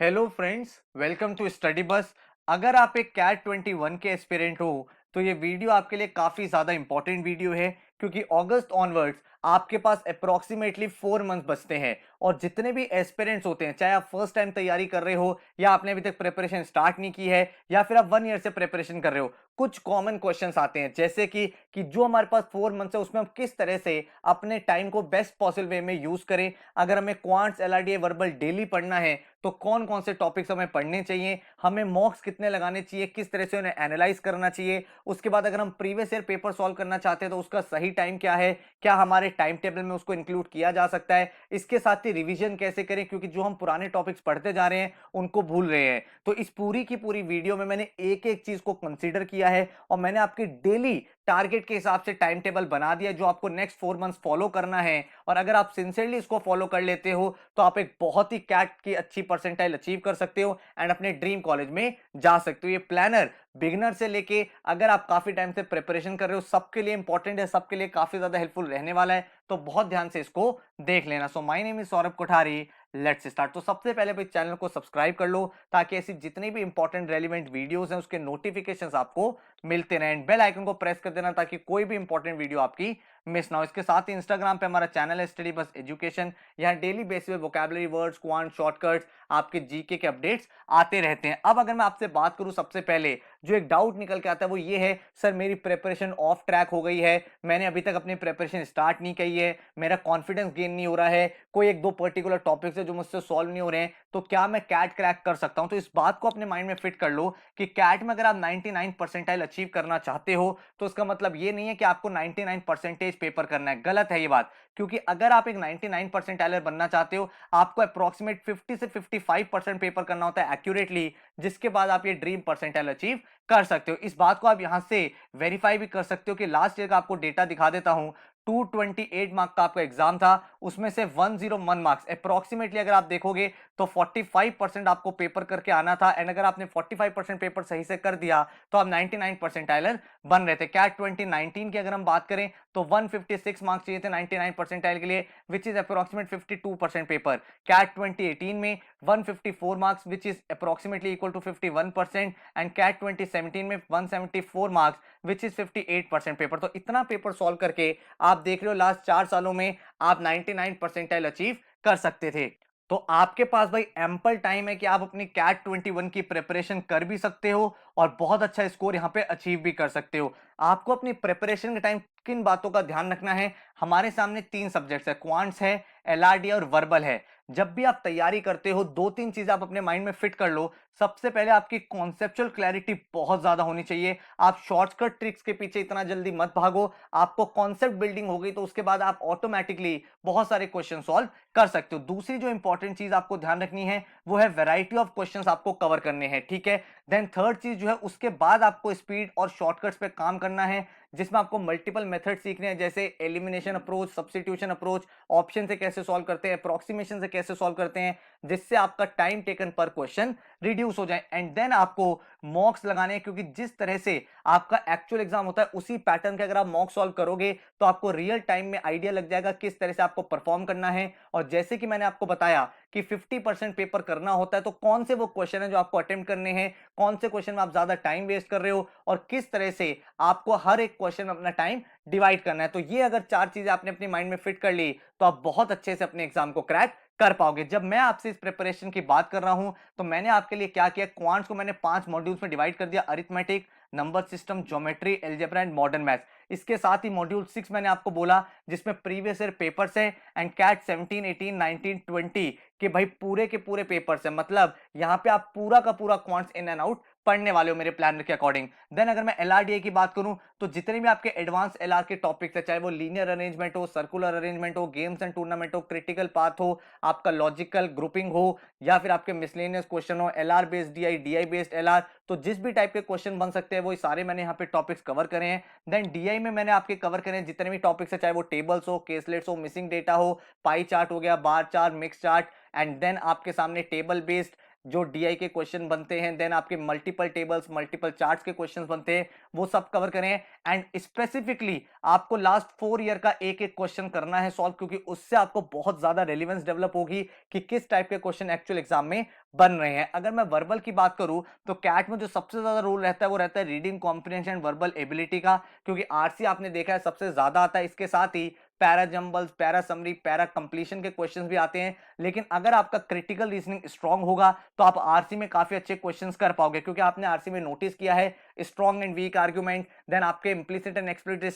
Hello friends, welcome to study bus. अगर आप एक कैट 21 के एस्पिरेंट हो तो ये वीडियो आपके लिए काफी ज्यादा इंपॉर्टेंट वीडियो है, क्योंकि अगस्त ऑनवर्ड्स आपके पास अप्रोक्सीमेटली 4 मंथ बचते हैं। और जितने भी एस्पिरेंट्स होते हैं, चाहे आप फर्स्ट टाइम तैयारी कर रहे हो या आपने अभी तक प्रिपरेशन स्टार्ट नहीं की है या फिर आप 1 ईयर से प्रिपरेशन कर रहे हो, कुछ कॉमन क्वेश्चंस आते हैं जैसे कि जो हमारे पास 4 मंथ है उसमें हम किस तरह से अपने टाइम को बेस्ट पॉसिबल वे में यूज करें। अगर हमें क्वांट्स एलआरडीए वर्बल डेली पढ़ना है तो कौन कौन से टॉपिक्स हमें पढ़ने चाहिए, हमें मॉक्स कितने लगाने चाहिए, किस तरह से उन्हें एनालाइज करना चाहिए। उसके बाद अगर हम प्रीवियस ईयर पेपर सॉल्व करना चाहते हैं तो उसका सही टाइम क्या है, क्या हमारे टाइम टेबल में उसको इंक्लूड किया जा सकता है। इसके साथ ही रिवीजन कैसे करें, क्योंकि जो हम पुराने टॉपिक्स पढ़ते जा रहे हैं उनको भूल रहे हैं। तो इस पूरी की पूरी वीडियो में मैंने एक एक चीज को कंसीडर किया है और मैंने आपकी डेली टारगेट के हिसाब से टाइम टेबल बना दिया जो आपको नेक्स्ट 4 मंथ्स फॉलो करना है। और अगर आप सिंसियरली इसको फॉलो कर लेते हो तो आप एक बहुत ही कैट की अच्छी परसेंटाइल अचीव कर सकते हो एंड अपने ड्रीम कॉलेज में जा सकते हो। ये प्लानर बिगिनर से लेके अगर आप काफी टाइम से प्रिपरेशन कर रहे हो सबके लिए इंपॉर्टेंट है, सबके लिए काफी ज्यादा हेल्पफुल रहने वाला है। तो बहुत ध्यान से इसको देख लेना। So my name is Saurabh Kothari, let's start. तो सबसे पहले भाई चैनल को सब्सक्राइब कर लो ताकि ऐसी जितनी भी इंपॉर्टेंट रेलिवेंट वीडियोस हैं उसके नोटिफिकेशंस आपको मिलते रहें। बेल आइकन को प्रेस कर देना ताकि कोई भी इंपॉर्टेंट वीडियो आपकी मिस ना हो। इसके साथ ही इंस्टाग्राम पे हमारा चैनल है स्टडी बस एजुकेशन। यहाँ डेली बेसिस पे वोकैबुलरी वर्ड्स, क्वांट, शॉर्टकट्स, आपके जीके के अपडेट्स आते रहते हैं। अब अगर मैं आपसे बात करूं, सबसे पहले जो एक डाउट निकल के आता है वो ये है, सर मेरी प्रिपरेशन ऑफ ट्रैक हो गई है, मैंने अभी तक अपनी प्रिपरेशन स्टार्ट नहीं की है, मेरा कॉन्फिडेंस गेन नहीं हो रहा है, कोई एक दो पर्टिकुलर टॉपिक्स है जो मुझसे सॉल्व नहीं हो रहे हैं, तो क्या मैं कैट क्रैक कर सकता हूं। तो इस बात को अपने माइंड में फिट कर लो कि कैट में अगर आप 99 परसेंटाइल अचीव करना चाहते हो तो इसका मतलब ये नहीं है कि आपको 99 परसेंटेज पेपर करना है। गलत है ये बात, क्योंकि अगर आप एक 99 परसेंटाइलर बनना चाहते हो आपको अप्रोक्सीमेट 50 से 55% पेपर करना होता है एक्यूरेटली, जिसके बाद आप ये ड्रीम परसेंटाइल अचीव कर सकते हो। इस बात को आप यहां से वेरीफाई भी कर सकते हो कि लास्ट ईयर का आपको डेटा दिखा देता हूं। 228 मार्क का आपका एग्जाम था, उसमें से 101 मार्क्स अप्रोक्सीमेटली अगर आप देखोगे तो 45% आपको पेपर करके आना था। एंड अगर आपने 45% पेपर सही से कर दिया तो आप 99 परसेंटाइलर बन रहे थे। कैट 2019 की अगर हम बात करें तो 156 मार्क्स चाहिए थे 99 परसेंटाइल के लिए, which is approximate 52% paper. CAT 2018 में 154 marks which is approximately equal to 51%। And CAT 2017 में 174 मार्क्स विच इज 58% पेपर। तो इतना पेपर सॉल्व करके आप देख रहे हो लास्ट 4 सालों में आप 99 परसेंटाइल अचीव कर सकते थे। तो आपके पास भाई एम्पल टाइम है कि आप अपनी कैट 21 की प्रिपरेशन कर भी सकते हो और बहुत अच्छा स्कोर यहां पे अचीव भी कर सकते हो। आपको अपनी प्रिपरेशन के टाइम किन बातों का ध्यान रखना है, हमारे सामने 3 सब्जेक्ट्स है, क्वांट्स है, एलआरडी और वर्बल है। जब भी आप तैयारी करते हो दो तीन चीजें आप अपने माइंड में फिट कर लो। सबसे पहले आपकी कॉन्सेप्चुअल क्लैरिटी बहुत ज्यादा होनी चाहिए। आप शॉर्टकट ट्रिक्स के पीछे इतना जल्दी मत भागो। आपको कॉन्सेप्ट बिल्डिंग हो गई तो उसके बाद आप ऑटोमेटिकली बहुत सारे क्वेश्चन सॉल्व कर सकते हो। दूसरी जो इंपॉर्टेंट चीज आपको ध्यान रखनी है वो है वैरायटी ऑफ क्वेश्चंस आपको कवर करने हैं, ठीक है। देन थर्ड चीज जो है उसके बाद आपको स्पीड और शॉर्टकट्स पे काम करना है, जिसमें आपको मल्टीपल मेथड सीखने हैं, जैसे elimination approach, substitution approach, option से कैसे सॉल्व करते हैं, अप्रोक्सीमेशन से कैसे सॉल्व करते हैं, जिससे आपका टाइम टेकन पर क्वेश्चन रिड्यूस हो जाए। एंड देन आपको मॉक्स लगाने हैं, क्योंकि जिस तरह से आपका एक्चुअल एग्जाम होता है उसी पैटर्न के अगर आप मॉक सॉल्व करोगे तो आपको रियल टाइम में आइडिया लग जाएगा किस तरह से आपको परफॉर्म करना है। और जैसे कि मैंने आपको बताया कि 50% पेपर करना होता है, तो कौन से वो क्वेश्चन है जो आपको अटेम्प्ट करने हैं, कौन से क्वेश्चन में आप ज्यादा टाइम वेस्ट कर रहे हो और किस तरह से आपको हर एक क्वेश्चन में अपना टाइम डिवाइड करना है। तो ये अगर 4 चीजें आपने अपनी माइंड में फिट कर ली तो आप बहुत अच्छे से अपने एग्जाम को क्रैक कर पाओगे। जब मैं आपसे इस प्रिपरेशन की बात कर रहा हूं तो मैंने आपके लिए क्या किया, क्वांट्स को मैंने 5 मॉड्यूल्स में डिवाइड कर दिया, arithmetic, number system, geometry, algebra and modern maths. इसके साथ ही मॉड्यूल 6 मैंने आपको बोला जिसमें प्रीवियस ईयर पेपर्स है एंड कैट 17, 18, 19, 20 के भाई पूरे के पूरे पेपर्स है। मतलब यहां पे आप पूरा का पूरा क्वांट्स इन एंड आउट पढ़ने वाले हो मेरे प्लान के अकॉर्डिंग। देन अगर मैं एलआरडीए की बात करूं तो जितने भी आपके एडवांस एलआर के टॉपिक्स है, चाहे वो लीनियर अरेंजमेंट हो, सर्कुलर अरेंजमेंट हो, गेम्स एंड टूर्नामेंट हो, क्रिटिकल पाथ हो, आपका लॉजिकल ग्रुपिंग हो, या फिर आपके मिसलेनियस क्वेश्चन हो, LR based DI, DI based LR, तो जिस भी टाइप के क्वेश्चन बन सकते हैं वो सारे मैंने यहाँ पे टॉपिक्स कवर करे हैं। देन डीआई में मैंने आपके कवर करे हैं जितने भी टॉपिक्स है, चाहे वो टेबल्स हो, केसलेट्स हो, मिसिंग डेटा हो, पाई चार्ट हो गया, bar chart, mix chart, and then आपके सामने टेबल बेस्ड जो डीआई के क्वेश्चन बनते हैं, देन आपके मल्टीपल टेबल्स, मल्टीपल चार्ट्स के क्वेश्चंस बनते हैं, वो सब कवर करें। एंड स्पेसिफिकली आपको लास्ट 4 ईयर का एक एक क्वेश्चन करना है सॉल्व, क्योंकि उससे आपको बहुत ज्यादा रेलिवेंस डेवलप होगी कि किस टाइप के क्वेश्चन एक्चुअल एग्जाम में बन रहे हैं। अगर मैं वर्बल की बात करूं तो कैट में जो सबसे ज्यादा रूल रहता है वो रहता है रीडिंग कॉम्प्रिहेंशन वर्बल एबिलिटी का, क्योंकि आरसी आपने देखा है सबसे ज्यादा आता है। इसके साथ ही para jumbles, para summary, para completion के क्वेश्चंस भी आते हैं। लेकिन अगर आपका क्रिटिकल रीजनिंग स्ट्रांग होगा तो आप आरसी में काफी अच्छे क्वेश्चंस कर पाओगे, क्योंकि आपने आरसी में नोटिस किया है strong and weak argument, then आपके इंप्लिसिट एंड एक्सप्लिसिट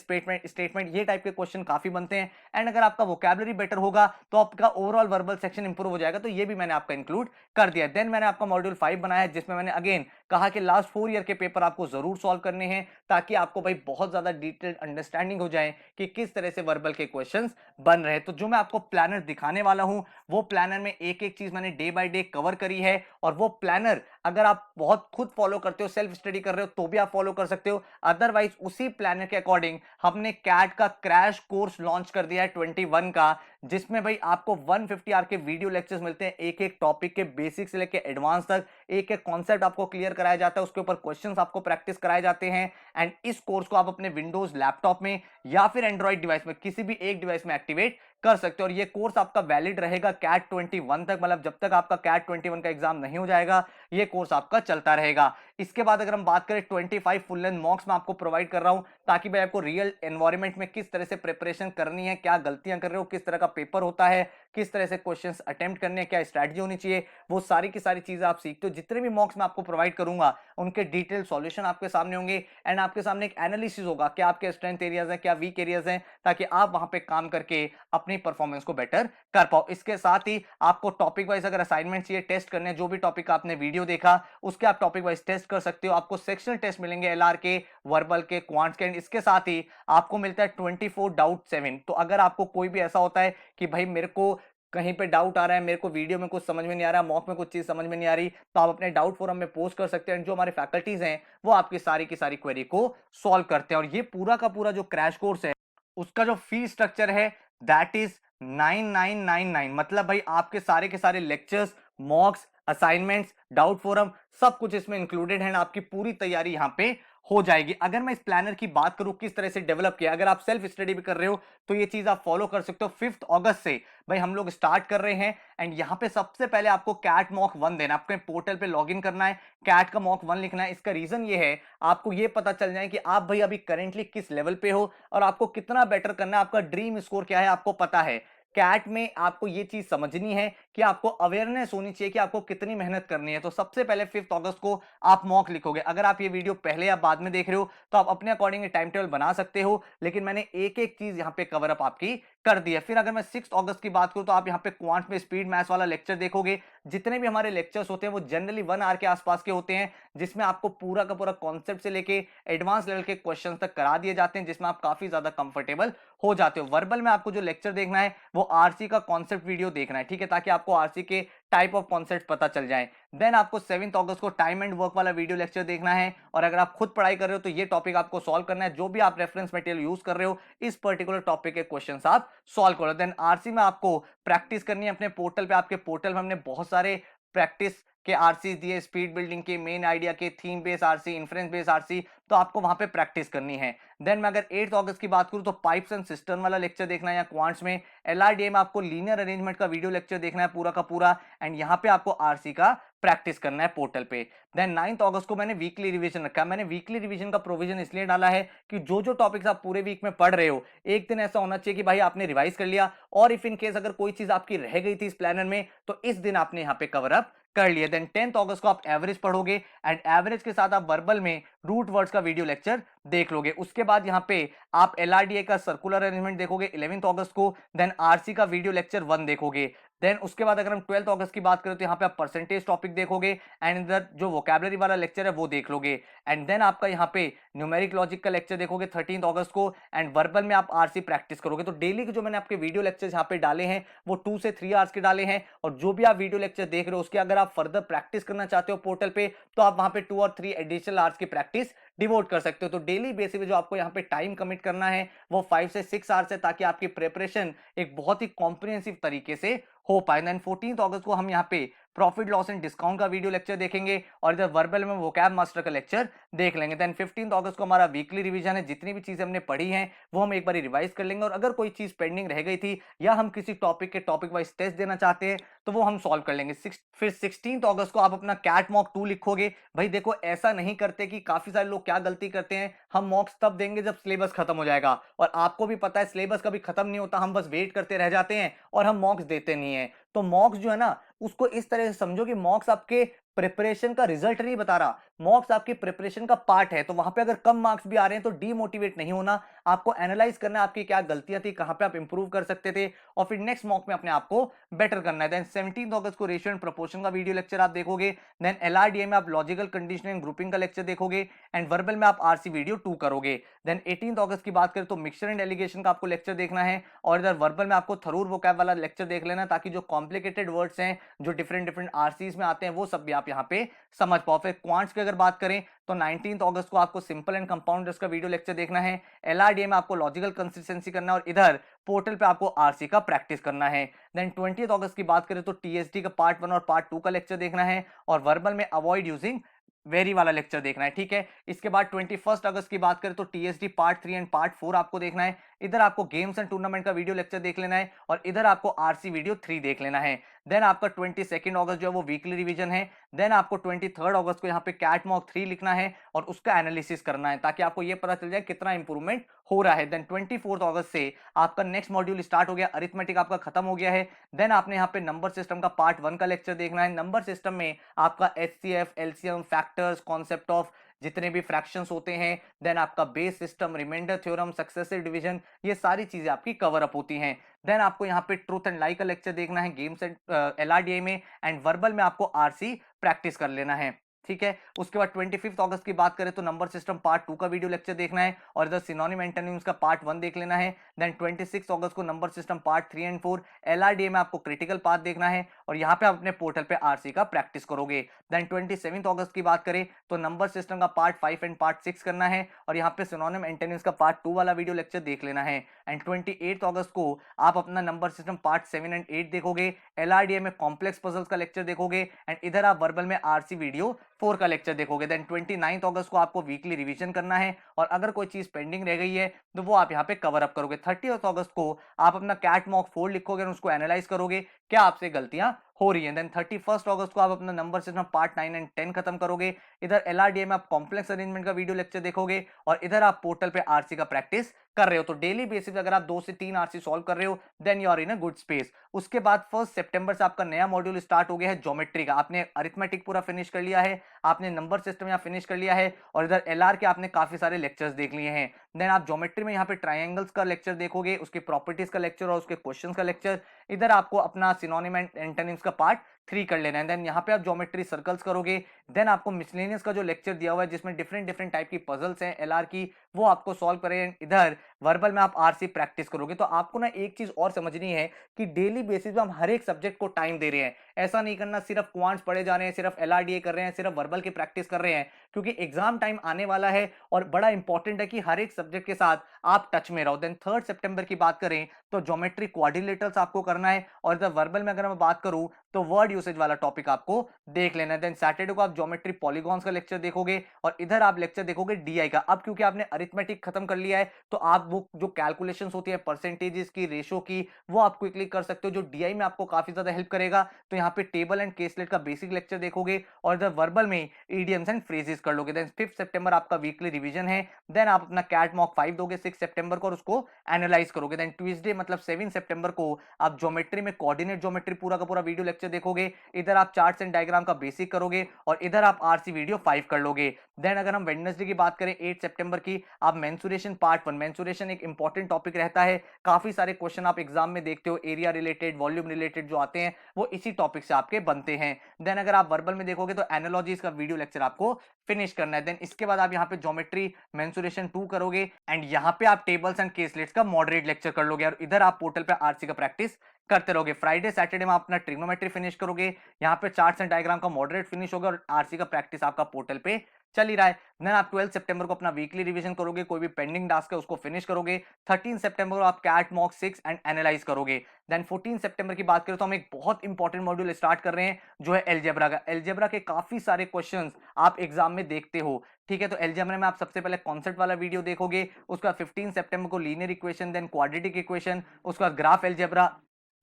स्टेटमेंट, ये टाइप के क्वेश्चन काफी बनते हैं। एंड अगर आपका वोकैबुलरी बेटर होगा तो आपका ओवरऑल वर्बल सेक्शन इंप्रूव हो जाएगा। तो ये भी मैंने आपका इंक्लूड कर दिया। देन मैंने आपका मॉड्यूल 5 बनाया है, जिसमें मैंने अगेन कहा कि लास्ट 4 ईयर के पेपर आपको जरूर सॉल्व करने हैं, ताकि आपको भाई बहुत ज्यादा डिटेल्ड अंडरस्टैंडिंग हो जाए कि किस तरह से वर्बल के क्वेश्चंस बन रहे हैं। तो जो मैं आपको प्लानर दिखाने वाला हूं, वो प्लानर में एक एक चीज मैंने डे बाय डे कवर करी है। और वो प्लानर अगर आप बहुत खुद फॉलो करते हो, सेल्फ स्टडी कर रहे हो, तो भी आप फॉलो कर सकते हो। अदरवाइज उसी प्लानर के अकॉर्डिंग हमने कैट का क्रैश कोर्स लॉन्च कर दिया है 21 का, जिसमें भाई आपको 150 आवर के वीडियो लेक्चर्स मिलते हैं, एक एक टॉपिक के बेसिक से लेकर एडवांस तक एक एक कॉन्सेप्ट आपको क्लियर कराया जाता है, उसके ऊपर क्वेश्चंस आपको प्रैक्टिस कराए जाते हैं। एंड इस कोर्स को आप अपने विंडोज लैपटॉप में या फिर एंड्रॉइड डिवाइस में किसी भी एक डिवाइस में एक्टिवेट कर सकते हो। और ये कोर्स आपका वैलिड रहेगा कैट 21 तक, मतलब जब तक आपका कैट 21 का एग्जाम नहीं हो जाएगा ये कोर्स आपका चलता रहेगा। इसके बाद अगर हम बात करें 25 फुल लेंथ मॉक्स में आपको प्रोवाइड कर रहा हूं, ताकि भाई आपको रियल एनवायरनमेंट में किस तरह से प्रिपरेशन करनी है, क्या गलतियां कर रहे हो, किस तरह का पेपर होता है, किस तरह से क्वेश्चंस अटेम्प्ट करने हैं, क्या स्ट्रैटेजी होनी चाहिए, वो सारी की सारी चीजें आप सीखते हो। जितने भी मॉक्स मैं आपको प्रोवाइड करूंगा उनके डिटेल सॉल्यूशन आपके सामने होंगे, एंड आपके सामने एक एनालिसिस होगा क्या आपके स्ट्रेंथ एरियाज है, क्या वीक एरियाज हैं, ताकि आप वहां पे काम करके अपनी परफॉर्मेंस को बेटर कर पाओ। इसके साथ ही आपको टॉपिक वाइज अगर असाइनमेंट चाहिए, टेस्ट करने, जो भी टॉपिक आपने वीडियो देखा उसके आप टॉपिक वाइज टेस्ट कर सकते हो। आपको सेक्शनल टेस्ट मिलेंगे एलआर के, वर्बल के, क्वांट्स के, एंड इसके साथ ही आपको मिलता है 24 डाउट 7। तो अगर आपको कोई भी ऐसा होता है कि भाई मेरे को कहीं पे डाउट आ रहा है, मेरे को वीडियो में कुछ समझ में नहीं आ रहा, मॉक में कुछ चीज समझ में नहीं आ रही, तो आप अपने डाउट फोरम में पोस्ट कर सकते हैं। जो हमारे फैकल्टीज हैं वो आपकी सारी की सारी क्वेरी को सॉल्व करते हैं। और ये पूरा का पूरा जो क्रैश कोर्स है उसका जो फी स्ट्रक्चर है दैट इज 9999। मतलब भाई आपके सारे के सारे लेक्चर्स, मॉक्स, असाइनमेंट्स, डाउट फोरम सब कुछ इसमें इंक्लूडेड है। आपकी पूरी तैयारी यहां पे हो जाएगी। अगर मैं इस प्लानर की बात करूं किस तरह से डेवलप किया, अगर आप सेल्फ स्टडी भी कर रहे हो तो ये चीज आप फॉलो कर सकते हो। 5 अगस्त से भाई हम लोग स्टार्ट कर रहे हैं। एंड यहां पे सबसे पहले आपको कैट मॉक 1 देना, आपके पोर्टल पे लॉगिन करना है, कैट का मॉक 1 लिखना है। इसका रीजन ये है आपको ये पता चल जाए कि आप भाई अभी करेंटली किस लेवल पे हो और आपको कितना बेटर करना है, आपका ड्रीम स्कोर क्या है आपको पता है। कैट में आपको ये चीज समझनी है कि आपको अवेयरनेस होनी चाहिए कि आपको कितनी मेहनत करनी है। तो सबसे पहले 5 अगस्त को आप मॉक लिखोगे। अगर आप ये वीडियो पहले या बाद में देख रहे हो तो आप अपने अकॉर्डिंग टाइम टेबल बना सकते हो, लेकिन मैंने एक एक चीज यहाँ पे कवर अप आपकी कर दी है। फिर अगर मैं 6 अगस्त की बात करूं तो आप यहाँ पे क्वांट में स्पीड मैथ्स वाला लेक्चर देखोगे। जितने भी हमारे लेक्चर्स होते हैं वो जनरली 1 आवर के आसपास के होते हैं, जिसमें आपको पूरा का पूरा कॉन्सेप्ट से लेके एडवांस लेवल के क्वेश्चन तक करा दिए जाते हैं, जिसमें आप काफी ज्यादा कंफर्टेबल हो जाते हो। वर्बल में आपको जो लेक्चर देखना है वो आरसी का कॉन्सेप्ट वीडियो देखना है, ठीक है, ताकि आपको आरसी के टाइप ऑफ कॉन्सेप्ट पता चल जाए। देन आपको 7 अगस्त को टाइम एंड वर्क वाला वीडियो लेक्चर देखना है। और अगर आप खुद पढ़ाई कर रहे हो तो ये टॉपिक आपको सॉल्व करना है। जो भी आप रेफरेंस मटेरियल यूज कर रहे हो इस पर्टिकुलर टॉपिक के क्वेश्चंस आप सॉल्व करो। देन आरसी में आपको प्रैक्टिस करनी है अपने पोर्टल पे। आपके पोर्टल में हमने बहुत सारे प्रैक्टिस के आरसी दिए, स्पीड बिल्डिंग के, मेन आइडिया के, theme base RC, inference base RC, तो आपको वहां पे प्रैक्टिस करनी है। देन मैं अगर 8 अगस्त की बात करूं तो पाइप्स एंड सिस्टम वाला लेक्चर देखना है, या क्वांट्स में एलआरडीए में आपको लीनियर अरेंजमेंट का वीडियो लेक्चर देखना है पूरा का पूरा। एंड यहाँ पे आपको आरसी का प्रैक्टिस करना है पोर्टल पे। देन 9 अगस्त को मैंने वीकली रिवीजन रखा है। मैंने वीकली रिवीजन का प्रोविजन इसलिए डाला है कि जो जो टॉपिक्स आप पूरे वीक में पढ़ रहे हो एक दिन ऐसा होना चाहिए कि भाई आपने रिवाइज कर लिया, और इफ इन केस अगर कोई चीज आपकी रह गई थी इस प्लानर में तो इस दिन आपने यहाँ पे कवर अप कर लिया। देन 10 अगस्त को आप एवरेज पढ़ोगे, एंड एवरेज के साथ आप वर्बल में रूट वर्ड्स का वीडियो लेक्चर देख लोगे। उसके बाद यहाँ पे आप एलआरडीए का सर्कुलर अरेंजमेंट देखोगे 11 अगस्त को। देन आरसी का वीडियो लेक्चर 1 देखोगे। देन उसके बाद अगर हम 12 अगस्त की बात करें तो यहाँ पे आप परसेंटेज टॉपिक देखोगे, एंड इधर जो वोकैबुलरी वाला लेक्चर है वो देख लोगे। एंड देन आपका यहाँ पे न्यूमेरिक लॉजिक का लेक्चर देखोगे 13 अगस्त को, एंड वर्बल में आप आरसी प्रैक्टिस करोगे। तो डेली के जो मैंने आपके वीडियो लेक्चर यहाँ पे डाले हैं वो 2 से 3 आवर्स के डाले हैं। और जो भी आप वीडियो लेक्चर देख रहे हो उसके अगर आप फर्दर प्रैक्टिस करना चाहते हो पोर्टल पे तो आप वहां पे 2 और 3 एडिशनल आवर्स की प्रैक्टिस डिवोट कर सकते हो। तो डेली बेसिस पे जो आपको यहाँ पे टाइम कमिट करना है वो 5 से 6 आवर्स है, ताकि आपकी प्रिपरेशन एक बहुत ही कॉम्प्रिहेंसिव तरीके से हो पाए। देन 14 अगस्त को हम यहाँ पे प्रॉफिट लॉस एंड डिस्काउंट का वीडियो लेक्चर देखेंगे और इधर वर्बल में वोकैब मास्टर का लेक्चर देख लेंगे। देन 15 अगस्त को हमारा वीकली रिवीजन है, जितनी भी चीजें हमने पढ़ी हैं वो हम एक बार रिवाइज कर लेंगे और अगर कोई चीज पेंडिंग रह गई थी या हम किसी टॉपिक के टॉपिक वाइज टेस्ट देना चाहते हैं तो वो हम सॉल्व कर लेंगे। फिर 16 अगस्त को आप अपना कैट मॉक 2 लिखोगे। भाई देखो, ऐसा नहीं करते कि काफी सारे लोग क्या गलती करते हैं, हम मॉक्स तब देंगे जब सिलेबस खत्म हो जाएगा, और आपको भी पता है सिलेबस कभी खत्म नहीं होता, हम बस वेट करते रह जाते हैं और हम मॉक्स देते नहीं है। तो मॉक्स जो है ना, उसको इस तरह से समझो कि मॉक्स आपके प्रिपरेशन का रिजल्ट नहीं बता रहा, मॉक्स आपकी प्रिपरेशन का पार्ट है। तो वहां पे अगर कम मार्क्स भी आ रहे हैं तो डीमोटिवेट नहीं होना, आपको एनालाइज करना है आपकी क्या गलतियां थी, कहां पे आप इंप्रूव कर सकते थे, और फिर नेक्स्ट मॉक में अपने आप को बेटर करना है। देन 17 अगस्त को रेशियो एंड प्रोपोर्शन का वीडियो लेक्चर आप देखोगे। देन एलआरडीए में आप लॉजिकल कंडीशनिंग ग्रुपिंग का लेक्चर देखोगे एंड वर्बल में आप आरसी वीडियो 2 करोगे। देन 18 अगस्त की बात करें तो मिक्सचर एंड एलिगेशन का आपको लेक्चर देखना है और इधर वर्बल में आपको थरूर वोकैब वाला लेक्चर देख लेना, ताकि जो कॉम्प्लिकेटेड वर्ड्स हैं जो डिफरेंट डिफरेंट आरसीज में आते हैं वो सब भी आप यहाँ पे समझ पाओ। फिर क्वांट्स की अगर बात करें तो 19 अगस्त को आपको सिंपल एंड कंपाउंडर्स का वीडियो लेक्चर देखना है। एलआरडीए में आपको लॉजिकल कंसिस्टेंसी करना है और इधर पोर्टल पे आपको आरसी का प्रैक्टिस करना है। देन 20 अगस्त की बात करें तो टीएसडी का पार्ट 1 और पार्ट 2 का लेक्चर देखना है और वर्बल में अवॉइड यूजिंग वेरी वाला लेक्चर देखना है, ठीक है। इसके बाद 21 अगस्त की बात करें तो टीएसडी पार्ट 3 एंड पार्ट 4 आपको देखना है। इधर आपको गेम्स एंड टूर्नामेंट का वीडियो लेक्चर देख लेना है और इधर आपको आरसी वीडियो 3 देख लेना है। देन आपका 22 अगस्त जो है वो वीकली रिवीजन है। देन आपको 23 अगस्त को यहाँ पे कैट मॉक 3 लिखना है और उसका एनालिसिस करना है, ताकि आपको ये पता चल जाए कितना इंप्रूवमेंट हो रहा है। देन 24 अगस्त से आपका नेक्स्ट मॉड्यूल स्टार्ट हो गया, अरिथमेटिक आपका खत्म हो गया है। देन आपने यहाँ पे नंबर सिस्टम का पार्ट 1 का लेक्चर देखना है। नंबर सिस्टम में आपका HCF, LCM, factors, concept of जितने भी फ्रैक्शंस होते हैं, देन आपका base system, remainder theorem, successive division, ये सारी चीजें आपकी कवर अप होती हैं। देन आपको यहाँ पे ट्रूथ एंड लाई का लेक्चर देखना है गेम्स एंड एलआरडीए में एंड वर्बल में आपको आरसी प्रैक्टिस कर लेना है, ठीक है। उसके बाद 25 अगस्त की बात करें तो नंबर सिस्टम पार्ट 2 का वीडियो लेक्चर देखना है और इधर सिनोनिम एंटोनिम्स का पार्ट 1 देख लेना है। देन 26 अगस्त को नंबर सिस्टम पार्ट 3 एंड 4, एलआरडीए में आपको क्रिटिकल पार्ट देखना है और यहाँ पे आप अपने पोर्टल पे आरसी का प्रैक्टिस करोगे। देन 27 अगस्त की बात करें तो नंबर सिस्टम का पार्ट 5 एंड पार्ट 6 करना है और यहाँ पे सिनोनिम एंटोनिम्स का पार्ट 2 वाला वीडियो लेक्चर देख लेना है। एंड 28 अगस्त को आप अपना नंबर सिस्टम पार्ट 7 एंड 8 देखोगे। एलआरडीए में कॉम्प्लेक्स पजल्स का लेक्चर देखोगे एंड इधर आप वर्बल में आरसी वीडियो 4 का लेक्चर देखोगे। देन 29 अगस्त को आपको वीकली रिवीजन करना है और अगर कोई चीज पेंडिंग रह गई है तो वो आप यहाँ पे कवर अप करोगे। 30 अगस्त को आप अपना कैट मॉक 4 लिखोगे और उसको एनालाइज करोगे क्या आपसे गलतियां हो रही है। देन 31 अगस्त को आप अपना नंबर सिस्टम पार्ट 9 एंड 10 खत्म करोगे। इधर एलआरडीए में आप कॉम्प्लेक्स अरेंजमेंट का वीडियो लेक्चर देखोगे और इधर आप पोर्टल पे आरसी का प्रैक्टिस कर रहे हो। तो डेली बेसिस अगर आप 2 से 3 आरसी सॉल्व कर रहे हो then you are in a good space. उसके बाद 1 सितंबर से आपका नया मॉड्यूल स्टार्ट हो गया है ज्योमेट्री का। आपने अरिथमेटिक पूरा फिनिश कर लिया है, आपने नंबर सिस्टम यहाँ फिनिश कर लिया है और इधर एलआर के आपने काफी सारे लेक्चर्स देख लिए हैं। देन आप ज्योमेट्री में यहाँ पे ट्राइंगल्स का लेक्चर देखोगे, उसके प्रॉपर्टीज का लेक्चर और उसके क्वेश्चंस का लेक्चर। इधर आपको अपना सिनोनिम एंड एंटोनिम्स का पार्ट 3 कर लेना है। देन यहाँ पे आप ज्योमेट्री सर्कल्स करोगे। देन आपको मिसलेनियस का जो लेक्चर दिया हुआ है जिसमें डिफरेंट डिफरेंट टाइप की पजल्स हैं एलआर की, वो आपको सॉल्व करें। इधर वर्बल में आप आरसी प्रैक्टिस करोगे। तो आपको ना एक चीज और समझनी है कि डेली बेसिस पे हम हर एक सब्जेक्ट को टाइम दे रहे हैं। ऐसा नहीं करना सिर्फ क्वांट्स पढ़े जा रहे हैं, सिर्फ एलआरडीए कर रहे हैं, सिर्फ वर्बल की प्रैक्टिस कर रहे हैं, क्योंकि एग्जाम टाइम आने वाला है और बड़ा इंपॉर्टेंट है कि हर एक सब्जेक्ट के साथ आप टच में रहो। देन 3 सितंबर की बात करें तो ज्योमेट्री क्वाड्रिलेटरल्स आपको करना है और इधर वर्बल में अगर मैं बात करूं तो वर्ड यूसेज वाला टॉपिक आपको देख लेना है। देन सैटरडे को आप ज्योमेट्री पॉलीगॉन्स का लेक्चर देखोगे और इधर आप लेक्चर देखोगे डीआई का। अब क्योंकि आपने अरिथमेटिक खत्म कर लिया है तो आप वो जो कैलकुलेशंस होती है परसेंटेजेस की, रेशो की, वो आप क्विकली कर सकते हो, जो डीआई में आपको काफी ज्यादा हेल्प करेगा। तो यहाँ पे टेबल एंड केसलेट का बेसिक लेक्चर देखोगे और इधर वर्बल में इडियम्स एंड फ्रेजेस कर लोगे। देन 5 सितंबर आपका वीकली रिवीजन है। देन आप अपना कैट मॉक 5 दोगे 6 सितंबर को और उसको एनालाइज करोगे। देन ट्यूसडे मतलब 7 सितंबर को आप ज्योमेट्री में कोऑर्डिनेट ज्योमेट्री पूरा का पूरा वीडियो लेक्चर देखोगे। इधर आप चार्ट्स एंड डायग्राम का बेसिक करोगे और इधर आप आरसी वीडियो 5 कर लोगे। देन अगर हम वेडनेसडे की बात करें 8 सितंबर की, आप मेंसुरेशन पार्ट 1, मेंसुरेशन एक इंपॉर्टेंट टॉपिक रहता है, काफी सारे क्वेश्चन आप एग्जाम में देखते हो, एरिया रिलेटेड, वॉल्यूम रिलेटेड जो आते हैं वो इसी टॉपिक से आपके बनते हैं। देन अगर आप वर्बल में देखोगे तो एनालॉजीज का वीडियो लेक्चर आपको फिनिश करना है। देन इसके बाद आप यहाँ पे ज्योमेट्री मेंसुरेशन 2 करोगे एंड यहाँ पे आप टेबल्स एंड केसलेट्स का मॉडरेट लेक्चर कर लोगे और इधर आप पोर्टल पे आरसी का प्रैक्टिस करते रहोगे। फ्राइडे सैटरडे में आप अपना ट्रिग्नोमेट्री फिनिश करोगे, यहाँ पे चार्ट्स एंड डायग्राम का मॉडरेट फिनिश होगा और आरसी का प्रैक्टिस आपका पोर्टल पे चल ही रहा है। देन आप 12 सितंबर को अपना वीकली रिवीजन करोगे, कोई भी पेंडिंग टास्क है उसको फिनिश करोगे। 13 सितंबर को आप कैट मॉक 6 एंड एनालाइज करोगे। देन 14 सितंबर की बात करें तो हम एक बहुत इंपॉर्टेंट मॉड्यूल स्टार्ट कर रहे हैं जो है एलजेब्रा का। एलजेब्रा के काफी सारे क्वेश्चंस आप एग्जाम में देखते हो, ठीक है। तो एलजेब्रा में आप सबसे पहले कॉन्सेप्ट वाला वीडियो देखोगे, उसका 15 सितंबर को linear equation, then quadratic equation, उसका ग्राफ एलजेब्रा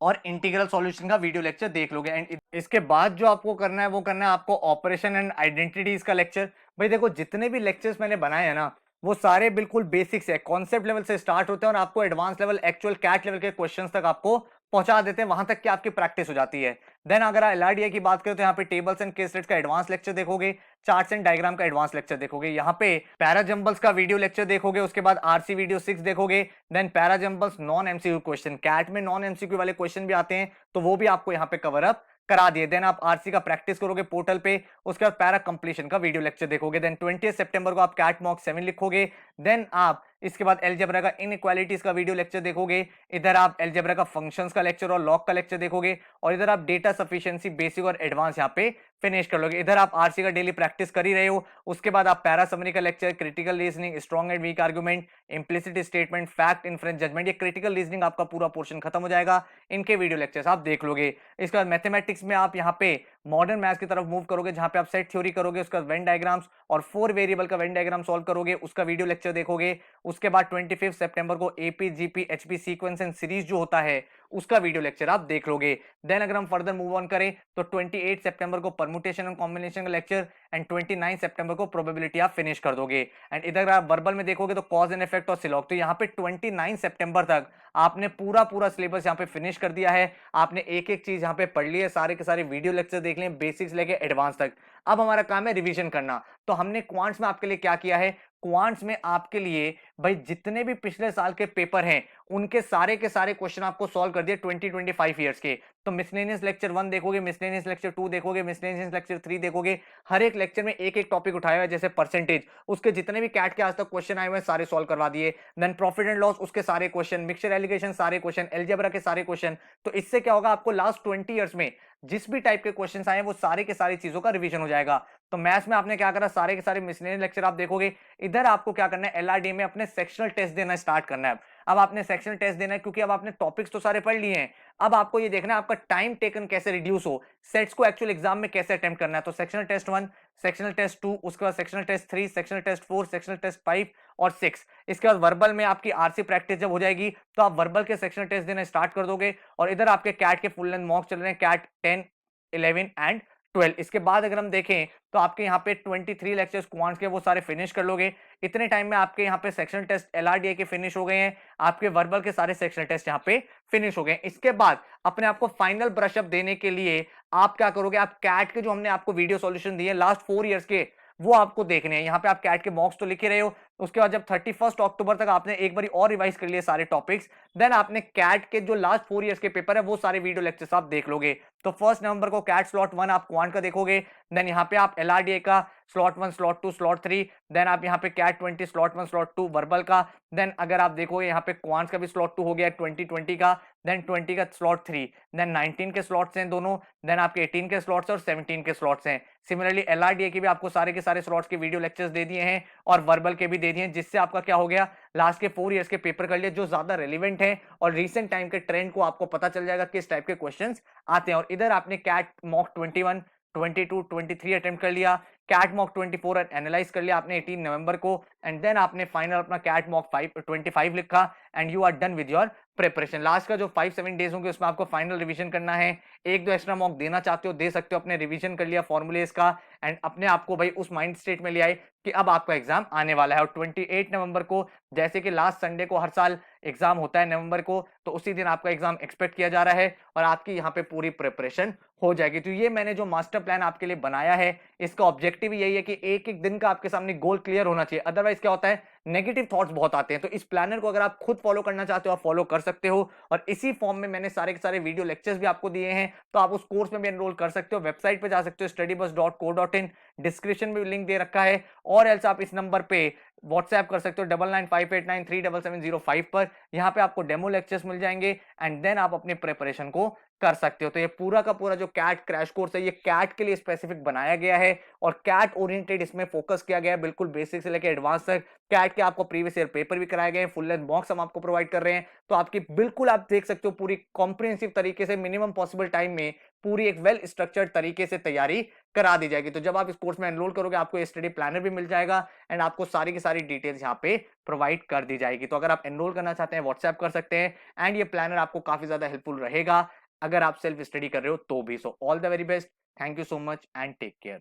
और इंटीग्रल सॉल्यूशन का वीडियो लेक्चर देख लोगे। एंड इसके बाद जो आपको करना है वो करना है आपको ऑपरेशन एंड आइडेंटिटीज का लेक्चर। भाई देखो, जितने भी लेक्चर्स मैंने बनाए हैं ना वो सारे बिल्कुल बेसिक्स है, कॉन्सेप्ट लेवल से स्टार्ट होते हैं और आपको advance level actual CAT level के क्वेश्चंस तक आपको पहुंचा देते हैं, वहां तक कि आपकी प्रैक्टिस हो जाती है। देन अगर एलआरडीए की बात करें तो यहाँ पे टेबल्स एंड केस स्टडीज का एडवांस लेक्चर देखोगे, चार्ट्स एंड डायग्राम का एडवांस लेक्चर देखोगे, यहाँ पे पैराजंबल्स का वीडियो लेक्चर देखोगे, उसके बाद आरसी वीडियो 6 देखोगे। Then para jumbles non MCQ question, CAT में नॉन एमसीक्यू वाले क्वेश्चन भी आते हैं तो वो भी आपको यहाँ पे कवर अप करा दिए। देन आप आरसी का प्रैक्टिस करोगे पोर्टल पे, उसके बाद पैरा कंप्लीशन का वीडियो लेक्चर देखोगे। देन 20 सितंबर को आप कैट मॉक 7 लिखोगे। देन आप इसके बाद एलजेब्रा का इनइक्वालिटीज का वीडियो लेक्चर देखोगे, इधर आप एलजेब्रा का फंक्शंस का लेक्चर और लॉग का लेक्चर देखोगे, और इधर आप डेटा सफिशिएंसी बेसिक और एडवांस यहाँ पे फिनिश कर लोगे। इधर आप आरसी का डेली प्रैक्टिस कर ही रहे हो, उसके बाद आप पैरा समरी का lecture, critical reasoning, strong and weak argument, implicit statement, fact, inference, judgement, ये क्रिटिकल रीजनिंग आपका पूरा पोर्शन खत्म हो जाएगा, इनके वीडियो लेक्चर्स आप देख लोगे। इसके बाद मैथमेटिक्स में आप यहाँ पे मॉडर्न मैथ्स की तरफ मूव करोगे, जहां पे आप सेट थ्योरी करोगे, उसका वेन डायग्राम्स और 4 वेरिएबल का वेन डायग्राम सॉल्व करोगे, उसका वीडियो लेक्चर देखोगे। उसके बाद 25 सितंबर को AP GP HP sequence and series जो होता है उसका वीडियो लेक्चर आप देख लोगे। देन अगर हम फर्दर मूव ऑन करें तो 28 सितंबर को परमुटेशन एंड कॉम्बिनेशन का लेक्चर एंड 29 सितंबर को प्रोबेबिलिटी आप फिनिश कर दोगे। एंड इधर आप वर्बल में देखोगे तो कॉज एंड इफेक्ट और सिलॉग, तो यहाँ पे 29 सितंबर तक आपने पूरा पूरा सिलेबस यहाँ पे फिनिश कर दिया है। आपने एक एक चीज यहाँ पे पढ़ ली है, सारे के सारे वीडियो लेक्चर देख लिए बेसिक्स लेके एडवांस तक। अब हमारा काम है रिवीजन करना। तो हमने क्वांट्स में आपके लिए क्या किया है, क्वांट्स में आपके लिए भाई जितने भी पिछले साल के पेपर हैं उनके सारे के सारे क्वेश्चन आपको सॉल्व कर दिए 20-25 ईयर्स के। तो मिसलेनियस लेक्चर 1 देखोगे, मिसलेनियस लेक्चर 2 देखोगे, मिसलेनियस लेक्चर 3 देखोगे, हर एक लेक्चर में एक एक टॉपिक उठाया हुआ है, जैसे परसेंटेज, उसके जितने भी कैट के आज तक क्वेश्चन आए हुए हैं सारे सॉल्व करवा दिए। देन प्रॉफिट एंड लॉस, उसके सारे क्वेश्चन, मिक्सचर एलिगेशन सारे क्वेश्चन, एलजेब्रा के सारे क्वेश्चन। तो इससे क्या होगा, आपको लास्ट 20 ईयर्स में जिस भी टाइप के क्वेश्चंस आए हैं वो सारे के सारी चीजों का रिवीजन हो जाएगा। तो मैथ्स में आपने क्या करा, सारे के सारे मिसलेनियस लेक्चर आप देखोगे। इधर आपको क्या करना है, एलआरडी में अपने सेक्शनल टेस्ट देना स्टार्ट करना है। अब आपने सेक्शनल टेस्ट देना है क्योंकि अब आपने टॉपिक्स तो सारे पढ़ लिए हैं, अब आपको ये देखना है आपका टाइम टेकन कैसे रिड्यूस हो, सेट्स को एक्चुअल एग्जाम में कैसे अटेम्प्ट करना है। तो सेक्शनल टेस्ट 1, सेक्शनल टेस्ट 2, उसके बाद sectional test 3, sectional test 4, sectional test 5 और 6। इसके बाद वर्बल में आपकी आरसी प्रैक्टिस जब हो जाएगी तो आप वर्बल के सेक्शनल टेस्ट देना स्टार्ट कर दोगे। और इधर आपके कैट के फुल लेंथ मॉक चल रहे हैं, कैट 10, 11 एंड 12। इसके बाद अगर हम देखें तो आपके यहाँ पे 23 लेक्चर्स क्वांट्स के वो सारे फिनिश कर लोगे। इतने टाइम में आपके यहाँ पे सेक्शनल टेस्ट एलआरडीए के फिनिश हो गए हैं, आपके वर्बल के सारे सेक्शनल टेस्ट यहाँ पे फिनिश हो गए हैं। इसके बाद अपने आपको फाइनल ब्रशअप देने के लिए आप क्या करोगे, आप कैट के जो हमने आपको वीडियो सॉल्यूशन दिए लास्ट 4 ईयर्स के वो आपको देखने हैं। यहाँ पे आप कैट के मॉक्स तो लिख ही रहे हो, उसके बाद जब 31 अक्टूबर तक आपने एक बार और रिवाइज कर लिए सारे टॉपिक्स, देन आपने कैट के जो लास्ट 4 ईयर्स के पेपर है वो सारे वीडियो लेक्चर्स आप देख लोगे। तो 1 नवंबर को कैट स्लॉट 1 आप क्वांट का देखोगे, देन यहाँ पे आप एलआरडीए का स्लॉट 1, स्लॉट 2, स्लॉट 3, देन आप यहाँ पे कैट 20 स्लॉट 1, स्लॉट 2 वर्बल का, देन अगर आप देखोगे यहाँ पे क्वांट्स का भी स्लॉट 2 हो गया 2020 का, देन 20 का स्लॉट 3, देन 19 के स्लॉट्स हैं दोनों, देन आपके 18 के स्लॉट्स और 17 के स्लॉट्स हैं। सिमिलरली एलआरडीए के भी आपको सारे के सारे स्लॉट्स के वीडियो लेक्चर्स दे दिए हैं और वर्बल के भी दे दिए हैं, जिससे आपका क्या हो गया, लास्ट के 4 ईयर्स के पेपर कर लिए जो ज्यादा रेलिवेंट है और रीसेंट टाइम के ट्रेंड को आपको पता चल जाएगा किस टाइप के क्वेश्चंस आते हैं। और इधर आपने कैट मॉक 21, 22, 23 अटेम्प्ट कर लिया, कैट मॉक 24 एनालाइज कर लिया आपने 18 नवंबर को, एंड देन आपने फाइनल अपना कैट मॉक 25 लिखा and you are done with your preparation. Last का जो 5-7 डेज होंगे उसमें आपको फाइनल रिवीजन करना है। एक दो एक्स्ट्रा मॉक देना चाहते हो दे सकते हो, अपने रिवीजन कर लिया फॉर्मुलेस का एंड अपने आपको भाई उस माइंड स्टेट में ले आए कि अब आपका एग्जाम आने वाला है। और 28 नवंबर को, जैसे कि लास्ट संडे को हर साल एग्जाम होता है नवंबर को, तो उसी दिन आपका एग्जाम एक्सपेक्ट किया जा रहा है और आपकी यहाँ पे पूरी प्रिपरेशन हो जाएगी। तो ये मैंने जो मास्टर प्लान आपके लिए बनाया है इसका ऑब्जेक्टिव यही है कि एक एक दिन का आपके सामने गोल क्लियर होना चाहिए। अदरवाइज क्या होता है, नेगेटिव थॉट्स बहुत आते हैं। तो इस प्लानर को अगर आप खुद फॉलो करना चाहते हो आप फॉलो कर सकते हो, और इसी फॉर्म में मैंने सारे के सारे वीडियो लेक्चर्स भी आपको दिए हैं, तो आप उस कोर्स में भी एनरोल कर सकते हो। वेबसाइट पे जा सकते हो studybus.co.in, डिस्क्रिप्शन में भी लिंक दे रखा है, और एल्स आप इस नंबर पे व्हाट्सएप कर सकते हो 9958937705 पर। यहाँ पे आपको डेमो लेक्चर्स मिल जाएंगे एंड देन आप अपनी प्रिपरेशन को कर सकते हो। तो ये पूरा का पूरा जो कैट क्रैश कोर्स है ये कैट के लिए स्पेसिफिक बनाया गया है और कैट ओरिएंटेड इसमें फोकस किया गया है, बिल्कुल बेसिक से लेकर एडवांस तक। कैट के आपको प्रीवियस ईयर पेपर भी कराए गए हैं, फुल लेंथ मॉक्स हम आपको प्रोवाइड कर रहे हैं। तो आपकी बिल्कुल आप देख सकते हो पूरी कॉम्प्रिहेंसिव तरीके से मिनिमम पॉसिबल टाइम में पूरी एक वेल स्ट्रक्चर्ड तरीके से तैयारी करा दी जाएगी। तो जब आप इस कोर्स में एनरोल करोगे आपको ये स्टडी प्लानर भी मिल जाएगा एंड आपको सारी की सारी डिटेल्स यहाँ पे प्रोवाइड कर दी जाएगी। तो अगर आप एनरोल करना चाहते हैं व्हाट्सएप कर सकते हैं एंड ये प्लानर आपको काफी ज्यादा हेल्पफुल रहेगा अगर आप सेल्फ स्टडी कर रहे हो तो भी। So all the very best, thank you so much and take care.